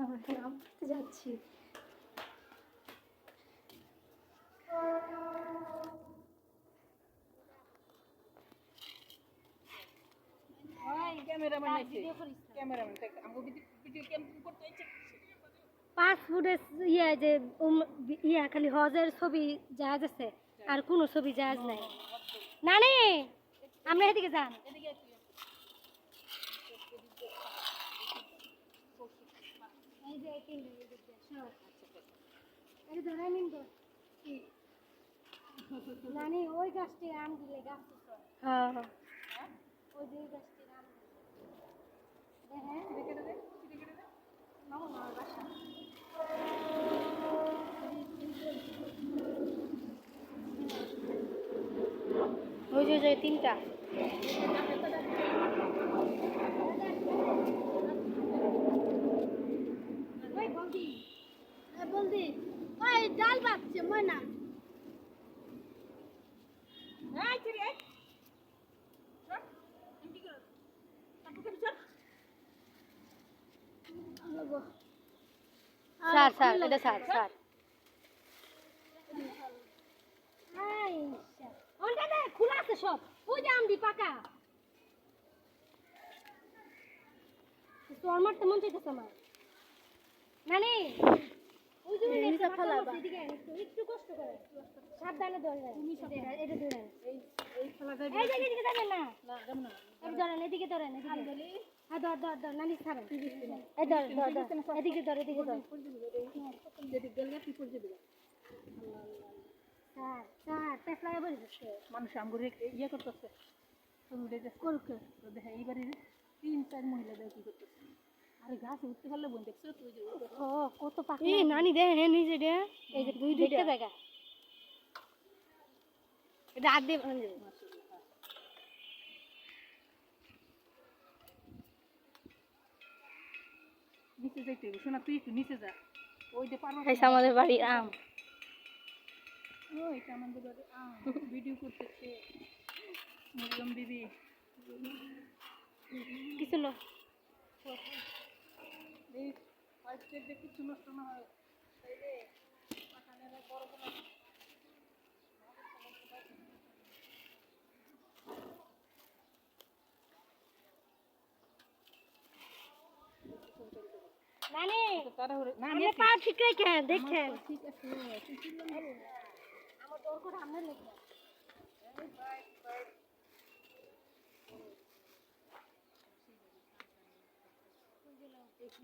নামতে যাচ্ছি। পাসপোর্টের ইয়ে যে ইয়া খালি হজের ছবি জাহাজ আছে, আর কোনো ছবি জাহাজ নাই। নানি আমরা এদিকে যান। এই যে এই ধরে নিন তো নানি, ওই গাছটি আম দিলে গাছ। হ্যাঁ হ্যাঁ, ওই যে গাছটি আম ওই যে তিনটা বলদি ওই ডাল বাচ্চে ময়না স্যার স্যার এটা স্যার স্যার খোলা আছে সব। ওই যে আমদি পাকা তোর মারতে মন চাইতেছে আমার নানি। ওই যে একটু কষ্ট করে সাবধানে ধরে এটা ধরে এই যাবেন না ধরেন এদিকে ধরেন হ্যাঁ ধর ধর ধর নানি ছাড়েন এই ধর ধর ধর এদিকে ধর এদিকে ধর স্যার স্যার পেছলা বলে দিচ্ছে মানুষ আমগুলো ইয়ে করতেছে করুকে দেখে এইবারে 3-4 মহিলা দেখ কি করতেছে। আরে গাছ উঠতে পারলে বোন দেখছো তুই যে ও কত পাখি। এই নানি দে হে নিজে দে এই যে দুইটা জায়গা এটা হাত দিয়ে ভাঙে নিচে যাইতে হবে। শোনা তুই একটু নিচে যা। ওই যে পারবো আমাদের বাড়ির আম। ও এটা আমাদের বাড়ির আম ভিডিও করতেছে মরিয়ম দিদি। কিছু লো এই ফাইস্টের যে কিছু নষ্ট না হয় তাইলে পাখানেরা বড় বড় নানি তাড়াহুড়ো না আপনি পা ঠিক রেখেন দেখেন। ঠিক আছে আমার দর করে আমরা লেগে দেখি